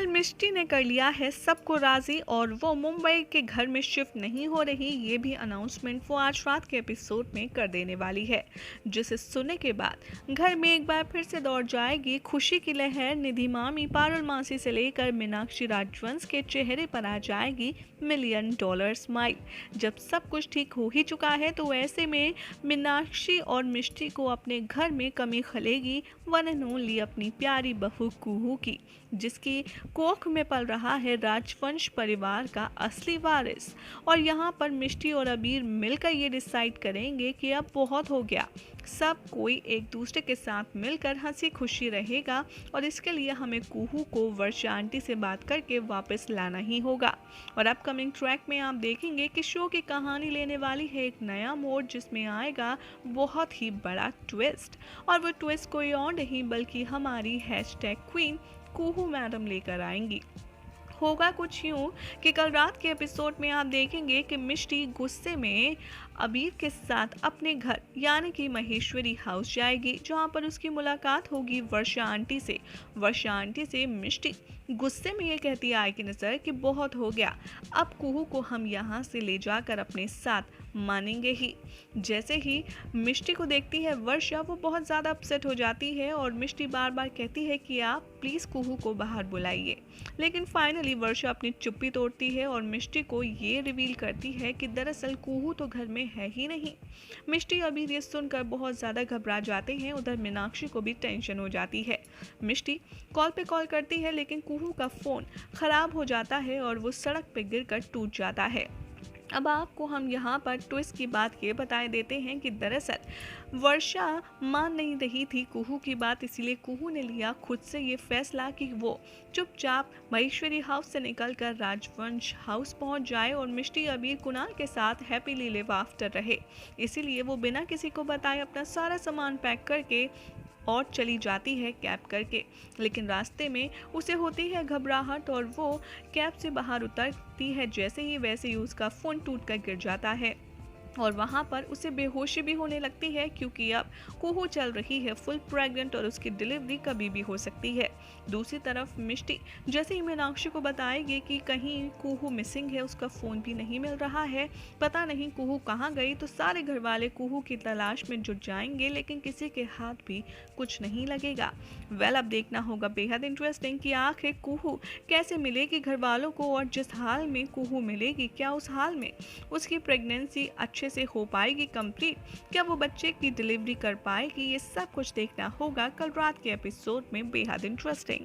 मिष्टी ने कर लिया है सबको राजी और वो मुंबई के घर में शिफ्ट नहीं हो रही, ये भी अनाउंसमेंट वो आज रात के एपिसोड में कर देने वाली है, जिसे सुनने के बाद घर में एक बार फिर से दौड़ जाएगी खुशी की लहर। निधि मामी, पारुल मासी से लेकर मीनाक्षी राजवंश के चेहरे पर आ जाएगी $1 मिलियन स्माइल। जब सब कुछ ठीक हो ही चुका है तो ऐसे में मीनाक्षी और मिष्टी को अपने घर में कमी खलेगी वन एंड ओनली अपनी प्यारी बहू कुहू की, जिसकी कोख में पल रहा है राजवंश परिवार का असली वारिस। और यहाँ पर मिष्टी और अबीर मिलकर ये डिसाइड करेंगे कि अब बहुत हो गया, सब कोई एक दूसरे के साथ मिलकर हंसी खुशी रहेगा और इसके लिए हमें कुहू को वर्षा आंटी से बात करके वापस लाना ही होगा। और अपकमिंग ट्रैक में आप देखेंगे कि शो की कहानी लेने वाली है एक नया मोड़, जिसमें आएगा बहुत ही बड़ा ट्विस्ट। और वो ट्विस्ट कोई और नहीं बल्कि हमारी #क्वीन कुहू मैडम लेकर आएंगी। होगा कुछ यूं कि कल रात के एपिसोड में आप देखेंगे कि मिष्टी गुस्से में अबीर के साथ अपने घर यानी कि महेश्वरी हाउस जाएगी, जहां पर उसकी मुलाकात होगी वर्षा आंटी से। वर्षा आंटी से मिष्टी गुस्से में ये कहती आए कि नजर कि बहुत हो गया, अब कुहू को हम यहाँ से ले जाकर अपने साथ मानेंगे ही। जैसे ही मिष्टी को देखती है वर्षा, वो बहुत ज़्यादा अपसेट हो जाती है और मिष्टी बार बार कहती है कि आप प्लीज़ कुहू को बाहर बुलाइए। लेकिन फाइनली वर्षा अपनी चुप्पी तोड़ती है और मिष्टी को ये रिवील करती है कि दरअसल कुहू तो घर में है ही नहीं। मिष्टी अभी ये सुनकर बहुत ज़्यादा घबरा जाते हैं। उधर मीनाक्षी को भी टेंशन हो जाती है। मिष्टी कॉल पे कॉल करती है लेकिन कुहू का फ़ोन ख़राब हो जाता है और वो सड़क पे गिरकर टूट जाता है। अब आपको हम यहाँ पर ट्विस्ट की बात ये बताए देते हैं कि दरअसल वर्षा मान नहीं रही थी कुहू की बात, इसीलिए कुहू ने लिया खुद से ये फैसला कि वो चुपचाप महेश्वरी हाउस से निकलकर राजवंश हाउस पहुंच जाए और मिष्टी अबीर कुणाल के साथ हैप्पीली लिव आफ्टर रहे। इसीलिए वो बिना किसी को बताए अपना सारा सामान पैक करके और चली जाती है कैब करके। लेकिन रास्ते में उसे होती है घबराहट और वो कैब से बाहर उतरती है। जैसे ही वैसे ही उसका फ़ोन टूटकर गिर जाता है और वहाँ पर उसे बेहोशी भी होने लगती है, क्योंकि अब कुहू चल रही है फुल प्रेग्नेंट और उसकी डिलीवरी कभी भी हो सकती है। दूसरी तरफ मिष्टी जैसे ही मीनाक्षी को बताएगी कि कहीं कुहू मिसिंग है, उसका फ़ोन भी नहीं मिल रहा है, पता नहीं कुहू कहाँ गई, तो सारे घर वाले कुहू की तलाश में जुट जाएंगे, लेकिन किसी के हाथ भी कुछ नहीं लगेगा। अब देखना होगा बेहद इंटरेस्टिंग कि आखिर कुहू कैसे मिलेगी घर वालों को, और जिस हाल में कुहू मिलेगी क्या उस हाल में उसकी प्रेगनेंसी अच्छे से हो पाएगी कंप्लीट, क्या वो बच्चे की डिलीवरी कर पाएगी, ये सब कुछ देखना होगा कल रात के एपिसोड में बेहद इंटरेस्टिंग।